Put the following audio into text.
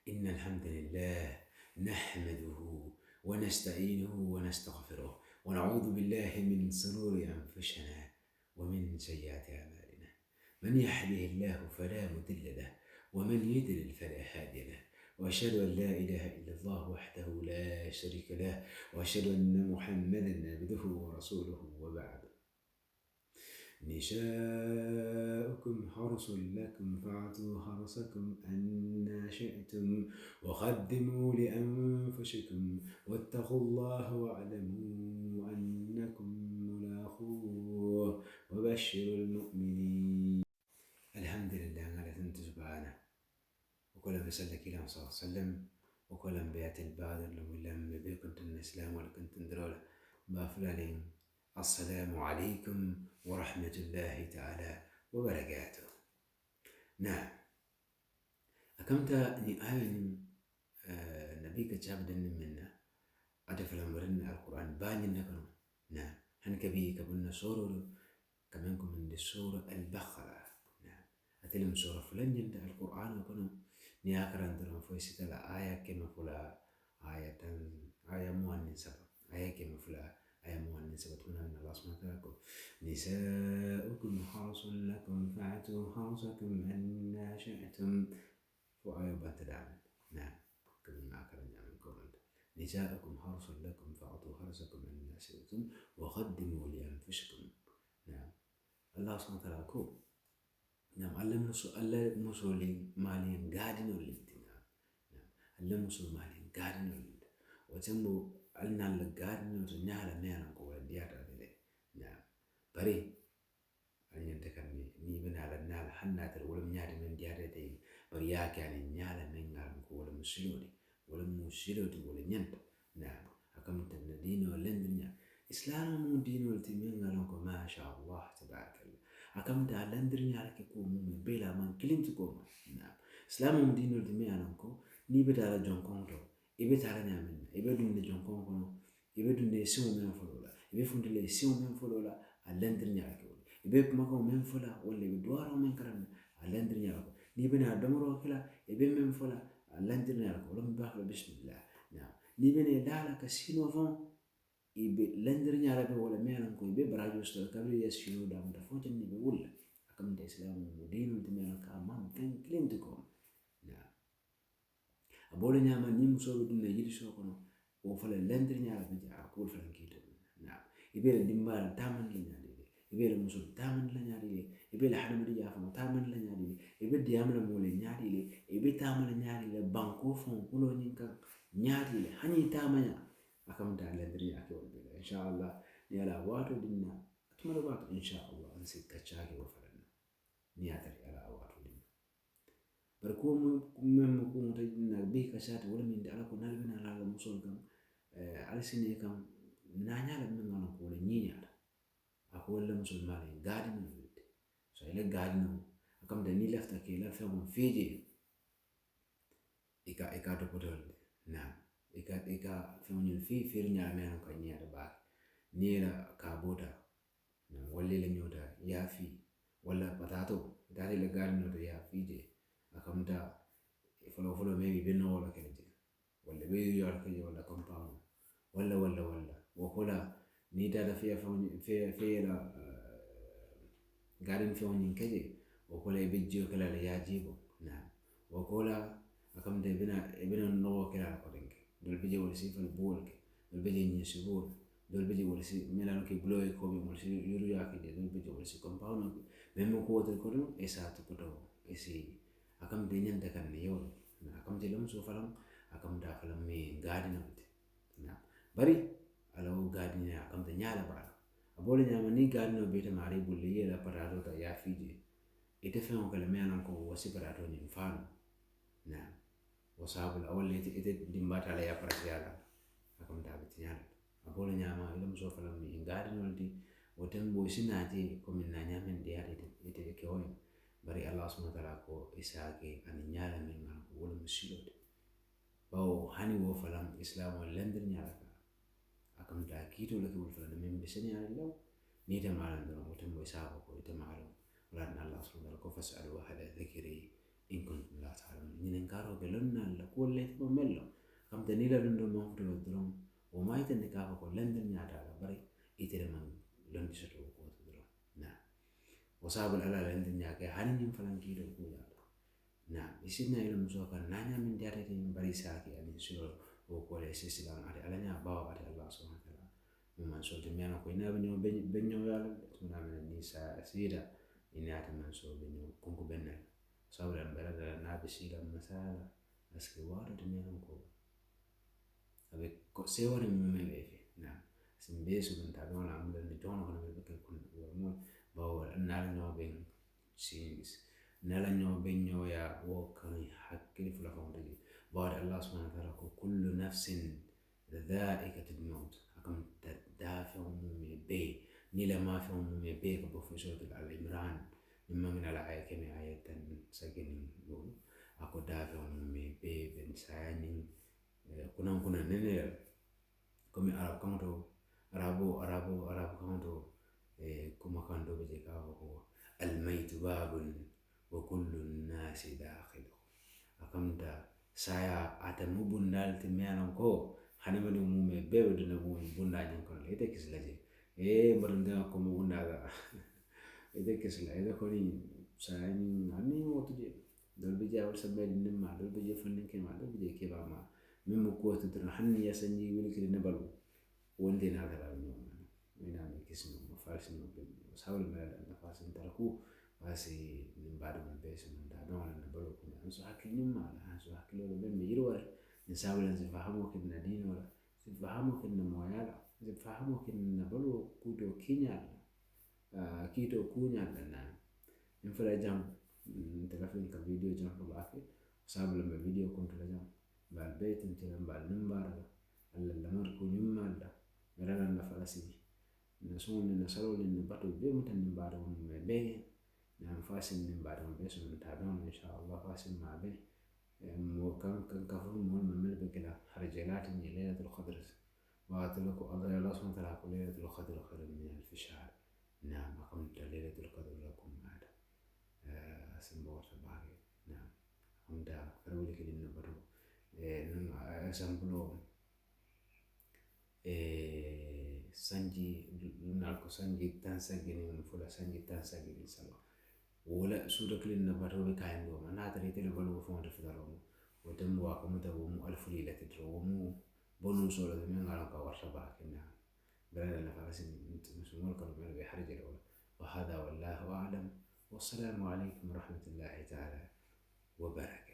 إن الحمد لله نحمده ونستعينه ونستغفره ونعوذ بالله من شرور أنفسنا ومن سيئات أعمالنا. من يهده الله فلا مضل له ومن يضلل فلا هادي له، وأشهد أن لا إله إلا الله وحده لا شريك له، وأشهد أن محمدا عبده ورسوله. وبعد، نساؤكم حرث لكم فأعطوا حرثكم أن شئتم وقدموا لأنفسكم واتقوا الله واعلموا أنكم ملاقوه وبشر المؤمنين. الحمد لله على ثنت سبحانه، وكل ما سلك إلى صلى الله عليه وسلم، وكل ما بيات البادر لم بيكن الإسلام ولا كنت ندرول بافلالين. السلام عليكم ورحمة الله تعالى وبركاته. نعم، أكمت آية نبي كتاب دن منا أدف لمرن القرآن باني نكنو. نعم، هنكبي كبنا سورة كمنكم من السورة البقرة. نعم، أتلم سورة فلان يند القرآن وكنو نياكران تلم فويسة لا آية كما فلا آية موان سبب آية كما فلا آية موان سبب من الله سبحانه وتعالى. نساؤكم حرث لكم فأعطوا حرثكم أن شئتم وآية باتدعم. نعم، كما أكرم منكم. نساؤكم حرث لكم فأعطوا حرثكم أن شئتم وقدموا لأنفسكم. نعم، الله سبحانه وتعالى نعم علم مسولي مالين قادين ولدنا. نعم، علم مسول مالين قادين ولد وتمو علنا القادين وتنيا لمينا قوة ديارة دي. نعم، بري أن ينتكلني ني بنا على النال حنا تقول نيارة من ديارة دي برياك يعني نيارة من نال قوة مسلودي ولا مسلودي ولا نينت. نعم، أكمل الدين ولندنيا إسلام من دين والتمين لكم ما شاء الله تبارك الله. أكمل لندنيا لك يكون من بلا من كلمتكم. نعم، إسلام من دين والتمين لكم نيبت على جون كونتو إبت على نعمنا إبدون جون كونتو إبدون يسوع من فلولا إبفون دل يسوع من فلولا لندنيا لك إبك ماكو من فلا ولا بدوارو من كرم لندنيا لك نيبنا دمرو كلا إبن من فلا لندنيا لك ولا مباح بسم الله. نعم، نيبنا دالا كسينو فون ibe lendir nyala be wala melan ko ibe barajo sto kabri yesino da mta fonta ni be wulla akam da islam mo dinu de melan ka man tan klint ko. Na abole nyama ni muso be dunna yidi so kono o fala lendir nyala be ja ko fala kito. Na ibe le dimbal taman la nyali ibe le muso taman la nyali ibe le hadu di jafa taman la nyali ibe diamla mo le nyali ibe taman la nyali le banko fon kulo nyinka nyali hani tamanya أكمل على دري أكيد بلا إن شاء الله نيلا واتو دينا أتمنى واتو إن شاء الله نسيت كشاكي وفرنا نياتري على واتو دينا بركوم مكون تجينا بيك كشات ولا من دارك ونالبنا على المسول كم على سنة كم نانيا لمن أنا أقول نينيا أقول لهم مسول مالي قادم نولد سأله قادم أكمل دني لفتا كيلا فهم فيجي إكا تقول نعم ika fewnil fi firnya men ko nyaada ba nira kabota na walle le nyota yafi wala patato dari le garno to yafi je akamta folo maybe benno wala kelje wala be yor ke wala compound wala wakola ni dada fi la garin fewnin keje wakola be jiyo kala le yajibo. Na wakola akamta ibina no kala ko denke dol bije wala si fal bolke dol bije ni sibol dol bije wala si melano ke bloy ko be wala si yuru yake de dol bije wala si compound même ko wotel ko do e sa to ko do e si akam de nyanda kan ne yo na akam de lam so falam akam da falam me gadina wute. Na bari alaw gadina akam de nyala ba abole nyama ni gadina be ta mari bulle yela parato ta ya fije ite fe on kala menan ko wasi parato ni fanu. Na وصاب الأول إذا دمبات على يفرق يالا أكم دابت يالا أقول نعما إلى مسوف لما ينقارن ولدي وتم بوسناتي كم نانيا من ديار إذا كوي بري الله سبحانه وتعالى كو إساقي أن نيالا من ما ولا مسيلود باو هاني وفلام إسلام ولندر نيالا أكم دا كيتو لك وفلام من بسني على الله نيتا معلم دون وتم بوساقو كو إتا معلم ولكن الله سبحانه وتعالى كو فاسألوا أهل الذكر إن كنتم لا تعلمون إن كارو بلون لا كل مملو كم تنيلا لندو ما فدو درون وما يتن كافو كل لندن يعدا على بري يترمن لون بسرو كوت درون نعم وصاب الألا لندن يعكي هنين فلان كيلو كويا نعم يسيدنا إلى مسوكا نانيا من داري بري ساكي أن يسيرو وكل سيسلام على ألانيا باو على الله سبحانه وتعالى مما سولت ميانا كوينا بنيو يالا تمنا من النساء سيدا إني أتمنى سو بنيو كونكو بنال صابر البلد نابي سيلا مسالا أسكي وارد ميانا كو أبي سيوري ممي بيفي نعم سنبيسو بنتابعون عمل نجونا كنا بيبكي كنا ورمول باو نالا نيو بين سينيس نالا نيو بين نيو يا وكاني حكي فلا فوندي بعد الله سبحانه وتعالى كل نفس ذائقة الموت أكم تدافع ممي بي نيلا ما في ممي بي كبوفي سورة العمران مما من الآية كمي آية سجن يقول أكو دافع ممي بي بن ساني كنا ننيل كمي عرب كانتو عرب كانتو كما كانتو بجيكا هو الميت باب وكل الناس داخله أكمتا saya atamu bundal timiano ko hani mani umume bewe dina mu bunda nyankon ite kislaje barunda ko mu bunda ga ite kisla ite ko ni saya ni ani motu je dol bi jawal sabbe nimma dol bi je fannin ke ma dol bi je ke ba ma mimmo ko to tan hanni ya sanji wili kiri ne balu wonde na dara no mina mi kisno mo falsi no be sawul ma da fasin tarku fasi nimbado mo be so da don na balu ko so hakki nimma so hakki lo be mi yirwa nisawul zifahamu kinna dini wala zifahamu kinna moyala zifahamu kinna balu kudo kinyala kito kunyala na infra jam telefon ka video jam ko baake sabul ma video konto la jam bal beytin tilam bal nimbara alla lamar ko nyumalla merana na falasi na sonni na saloli na bato be mutan nimbara mo me be na fasin nimbara mo be so ta don insha Allah fasin ma be mo kan ka fu mo mel be kala harjalat ni lailatul qadr wa atlaku Allah subhanahu wa ta'ala lailatul qadr khairun min alf shahr نعم أقمت ليلة القدر لكم هذا سمبور سباقي نعم أقمت فرولي كلين نبرو example sanji lunako sanji tansagini fula sanji tansagini salo wala suda klin na baro be kayan do mana tare tele balu fo de fudaro o dem wa ko mata wo mu alfuli la tidro wo mu bonu so la men ngala ka warta ba kina bala la farasin musumul kan be harje wala wa hada wallahu a'lam والسلام عليكم ورحمة الله تعالى وبركاته.